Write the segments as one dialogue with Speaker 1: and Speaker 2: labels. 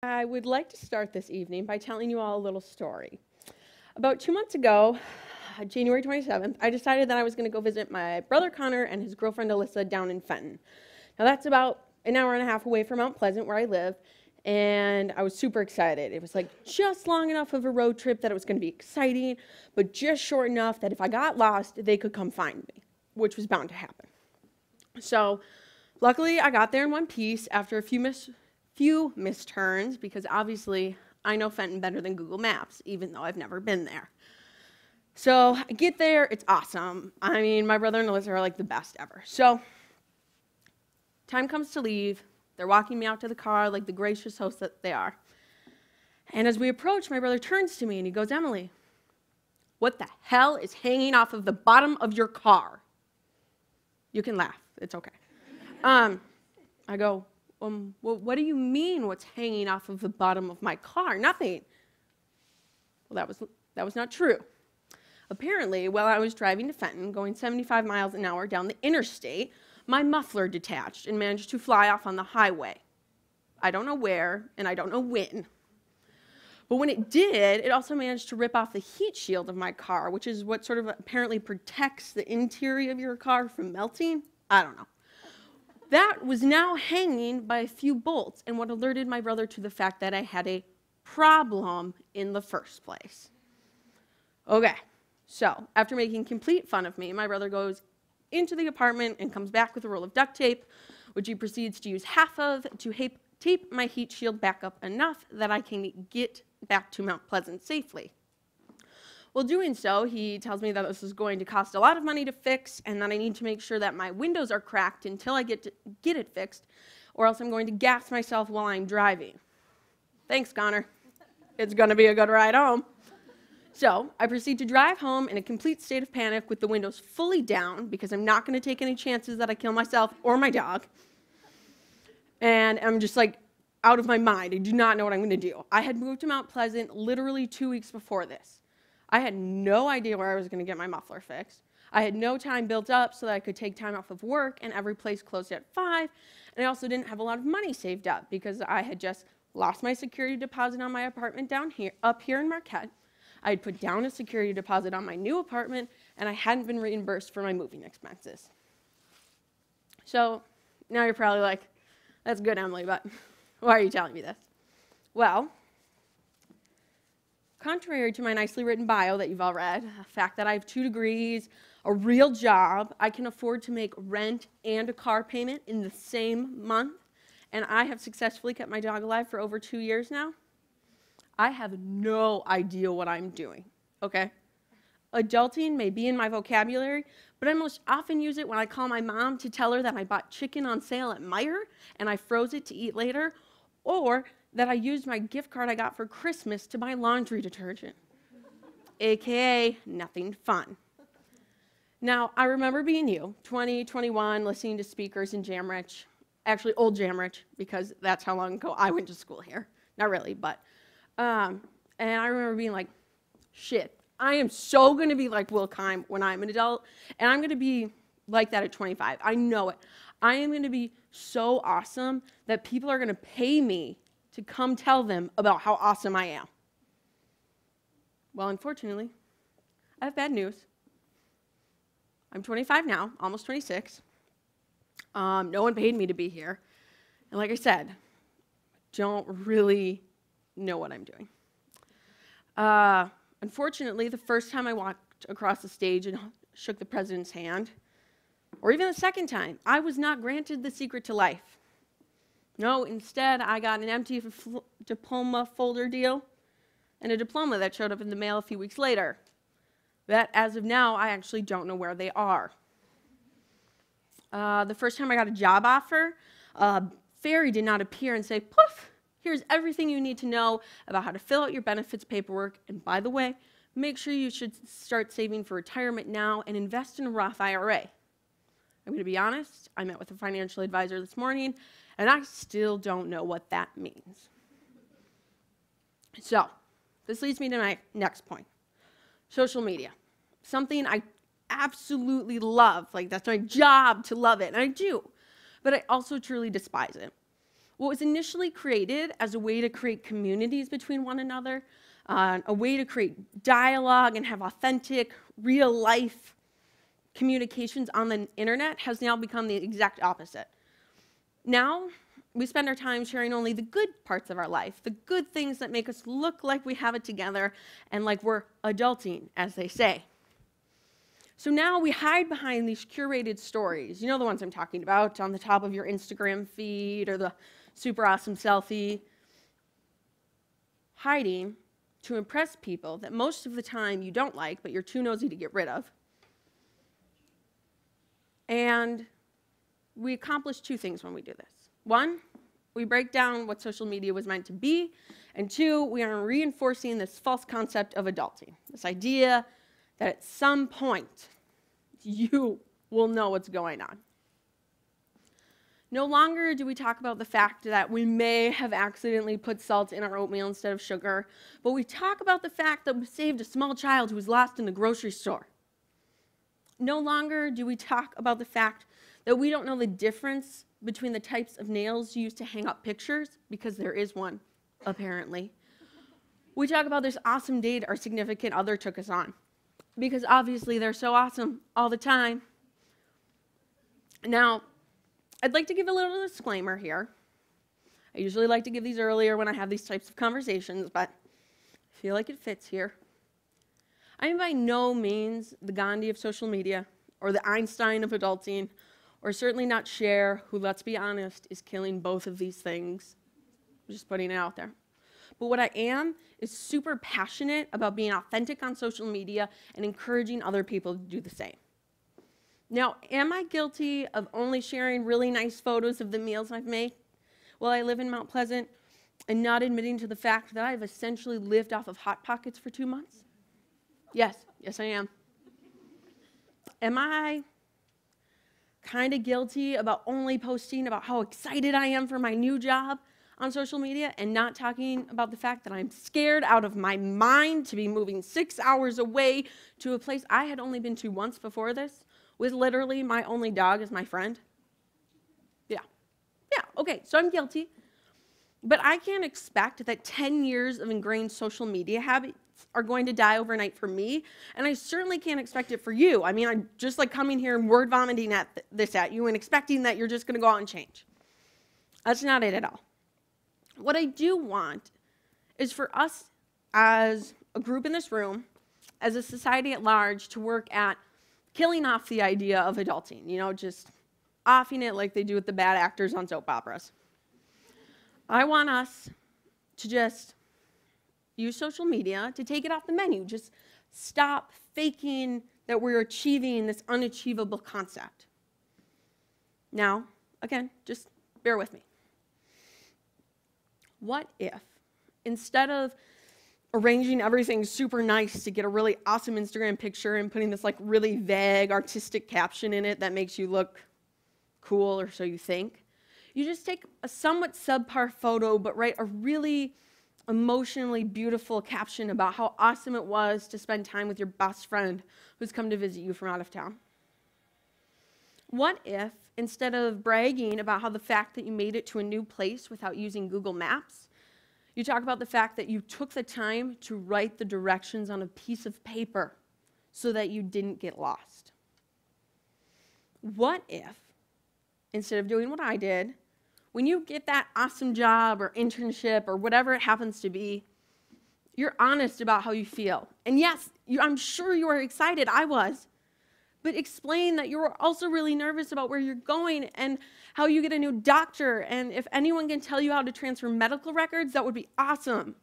Speaker 1: I would like to start this evening by telling you all a little story. About 2 months ago, January 27th, I decided that I was going to go visit my brother Connor and his girlfriend Alyssa down in Fenton. Now that's about an hour and a half away from Mount Pleasant where I live, and I was super excited. It was like just long enough of a road trip that it was going to be exciting, but just short enough that if I got lost, they could come find me, which was bound to happen. So luckily, I got there in one piece after a few missed turns, because obviously I know Fenton better than Google Maps, even though I've never been there. So I get there, it's awesome. I mean, my brother and Alyssa are like the best ever. So time comes to leave. They're walking me out to the car like the gracious hosts that they are. And as we approach, my brother turns to me and he goes, "Emily, what the hell is hanging off of the bottom of your car?" You can laugh, it's okay. I go, what do you mean what's hanging off of the bottom of my car? Nothing. Well, that was not true. Apparently, while I was driving to Fenton, going 75 miles an hour down the interstate, my muffler detached and managed to fly off on the highway. I don't know where, and I don't know when. But when it did, it also managed to rip off the heat shield of my car, which is what sort of apparently protects the interior of your car from melting. I don't know. That was now hanging by a few bolts, and what alerted my brother to the fact that I had a problem in the first place. Okay, so after making complete fun of me, my brother goes into the apartment and comes back with a roll of duct tape, which he proceeds to use half of to tape my heat shield back up enough that I can get back to Mount Pleasant safely. While doing so, he tells me that this is going to cost a lot of money to fix and that I need to make sure that my windows are cracked until I get it fixed, or else I'm going to gas myself while I'm driving. Thanks, Connor. It's going to be a good ride home. So I proceed to drive home in a complete state of panic with the windows fully down because I'm not going to take any chances that I kill myself or my dog. And I'm just like out of my mind. I do not know what I'm going to do. I had moved to Mount Pleasant literally 2 weeks before this. I had no idea where I was going to get my muffler fixed. I had no time built up so that I could take time off of work, and every place closed at 5. And I also didn't have a lot of money saved up because I had just lost my security deposit on my apartment up here in Marquette. I had put down a security deposit on my new apartment, and I hadn't been reimbursed for my moving expenses. So now you're probably like, "That's good, Emily, but why are you telling me this?" Well, contrary to my nicely written bio that you've all read, the fact that I have 2 degrees, a real job, I can afford to make rent and a car payment in the same month, and I have successfully kept my dog alive for over 2 years now, I have no idea what I'm doing, okay? Adulting may be in my vocabulary, but I most often use it when I call my mom to tell her that I bought chicken on sale at Meijer and I froze it to eat later, or that I used my gift card I got for Christmas to buy laundry detergent, AKA nothing fun. Now, I remember being you, 20, 21, listening to speakers in Jamrich, actually old Jamrich, because that's how long ago I went to school here. Not really, but, and I remember being like, shit, I am so going to be like Will Kime when I'm an adult, and I'm going to be like that at 25. I know it. I am going to be so awesome that people are going to pay me to come tell them about how awesome I am. Well, unfortunately, I have bad news. I'm 25 now, almost 26. No one paid me to be here. And like I said, don't really know what I'm doing. Unfortunately, the first time I walked across the stage and shook the president's hand, or even the second time, I was not granted the secret to life. No, instead, I got an empty diploma folder deal and a diploma that showed up in the mail a few weeks later. That, as of now, I actually don't know where they are. The first time I got a job offer, a fairy did not appear and say, "Poof, here's everything you need to know about how to fill out your benefits paperwork, and by the way, make sure you should start saving for retirement now and invest in a Roth IRA." I'm going to be honest, I met with a financial advisor this morning, and I still don't know what that means. So, this leads me to my next point. Social media. Something I absolutely love. Like, that's my job to love it, and I do. But I also truly despise it. What was initially created as a way to create communities between one another, a way to create dialogue and have authentic, real-life communications on the internet has now become the exact opposite. Now, we spend our time sharing only the good parts of our life, the good things that make us look like we have it together and like we're adulting, as they say. So now we hide behind these curated stories. You know the ones I'm talking about, on the top of your Instagram feed or the super awesome selfie. Hiding to impress people that most of the time you don't like, but you're too nosy to get rid of. And we accomplish two things when we do this. One, we break down what social media was meant to be. And two, we are reinforcing this false concept of adulting, this idea that at some point, you will know what's going on. No longer do we talk about the fact that we may have accidentally put salt in our oatmeal instead of sugar, but we talk about the fact that we saved a small child who was lost in the grocery store. No longer do we talk about the fact that we don't know the difference between the types of nails used to hang up pictures, because there is one, apparently. We talk about this awesome date our significant other took us on, because obviously they're so awesome all the time. Now, I'd like to give a little disclaimer here. I usually like to give these earlier when I have these types of conversations, but I feel like it fits here. I am by no means the Gandhi of social media, or the Einstein of adulting, or certainly not Cher, who, let's be honest, is killing both of these things. I'm just putting it out there. But what I am is super passionate about being authentic on social media and encouraging other people to do the same. Now, am I guilty of only sharing really nice photos of the meals I've made while I live in Mount Pleasant and not admitting to the fact that I've essentially lived off of Hot Pockets for 2 months? Yes, I am. Am I kind of guilty about only posting about how excited I am for my new job on social media and not talking about the fact that I'm scared out of my mind to be moving 6 hours away to a place I had only been to once before this, with literally my only dog as my friend? Yeah, okay, so I'm guilty. But I can't expect that 10 years of ingrained social media habits are going to die overnight for me, and I certainly can't expect it for you. I mean, I'm just like coming here and word vomiting this at you and expecting that you're just going to go out and change. That's not it at all. What I do want is for us as a group in this room, as a society at large, to work at killing off the idea of adulting, just offing it like they do with the bad actors on soap operas. I want us to just use social media to take it off the menu. Just stop faking that we're achieving this unachievable concept. Now, again, just bear with me. What if, instead of arranging everything super nice to get a really awesome Instagram picture and putting this really vague artistic caption in it that makes you look cool, or so you think, you just take a somewhat subpar photo but write a really emotionally beautiful caption about how awesome it was to spend time with your best friend who's come to visit you from out of town? What if, instead of bragging about how the fact that you made it to a new place without using Google Maps, you talk about the fact that you took the time to write the directions on a piece of paper so that you didn't get lost? What if, instead of doing what I did, when you get that awesome job or internship or whatever it happens to be, you're honest about how you feel? And yes, I'm sure you are excited. I was. But explain that you're also really nervous about where you're going and how you get a new doctor. And if anyone can tell you how to transfer medical records, that would be awesome.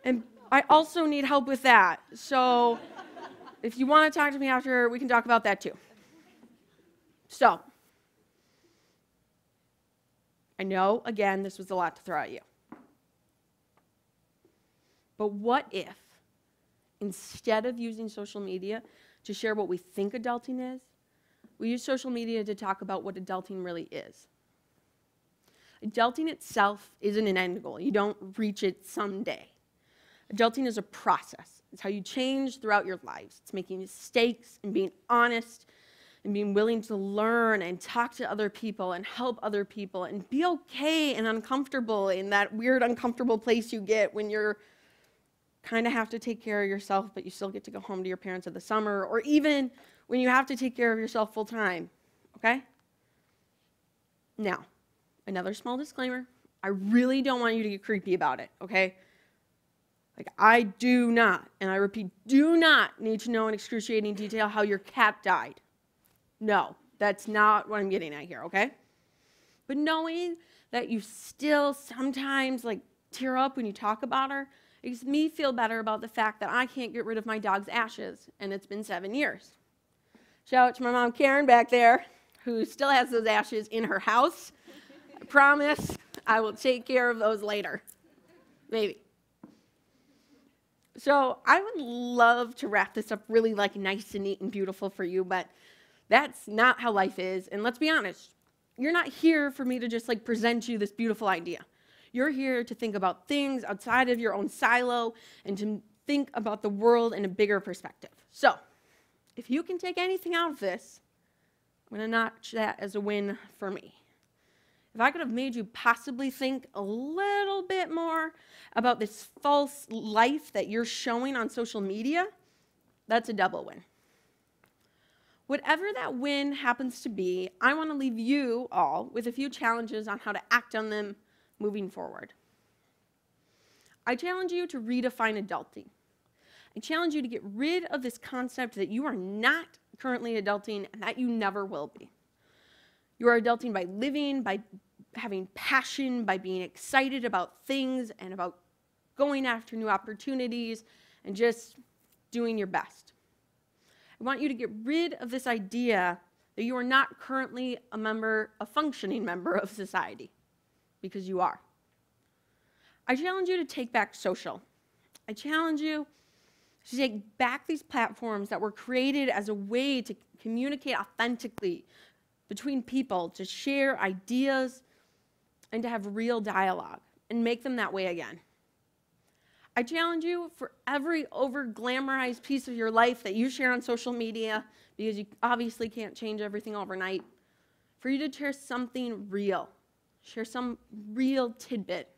Speaker 1: And I also need help with that. So if you want to talk to me after, we can talk about that too. So, I know, again, this was a lot to throw at you. But what if, instead of using social media to share what we think adulting is, we use social media to talk about what adulting really is? Adulting itself isn't an end goal. You don't reach it someday. Adulting is a process. It's how you change throughout your lives. It's making mistakes and being honest, and being willing to learn and talk to other people and help other people and be okay and uncomfortable in that weird, uncomfortable place you get when you're kind of have to take care of yourself, but you still get to go home to your parents in the summer, or even when you have to take care of yourself full time, okay? Now, another small disclaimer. I really don't want you to get creepy about it, okay? Like, I do not, and I repeat, do not need to know in excruciating detail how your cat died. No, that's not what I'm getting at here, okay? But knowing that you still sometimes, like, tear up when you talk about her, it makes me feel better about the fact that I can't get rid of my dog's ashes, and it's been 7 years. Shout out to my mom, Karen, back there, who still has those ashes in her house. I promise I will take care of those later. Maybe. So I would love to wrap this up really like nice and neat and beautiful for you, but that's not how life is. And let's be honest, you're not here for me to just like present you this beautiful idea. You're here to think about things outside of your own silo and to think about the world in a bigger perspective. So if you can take anything out of this, I'm going to notch that as a win for me. If I could have made you possibly think a little bit more about this false life that you're showing on social media, that's a double win. Whatever that win happens to be, I want to leave you all with a few challenges on how to act on them moving forward. I challenge you to redefine adulting. I challenge you to get rid of this concept that you are not currently adulting and that you never will be. You are adulting by living, by having passion, by being excited about things and about going after new opportunities and just doing your best. I want you to get rid of this idea that you are not currently a functioning member of society, because you are. I challenge you to take back social. I challenge you to take back these platforms that were created as a way to communicate authentically between people, to share ideas, and to have real dialogue, and make them that way again. I challenge you for every over-glamorized piece of your life that you share on social media, because you obviously can't change everything overnight, for you to share something real, share some real tidbit.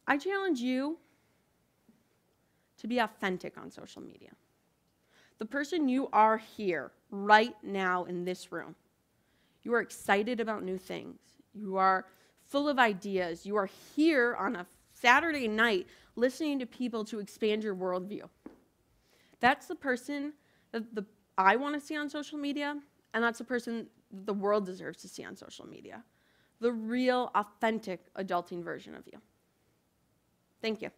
Speaker 1: I challenge you to be authentic on social media. The person you are here right now in this room. You are excited about new things. You are full of ideas. You are here on a Saturday night listening to people to expand your worldview. That's the person that I want to see on social media, and that's the person the world deserves to see on social media. The real, authentic adulting version of you. Thank you.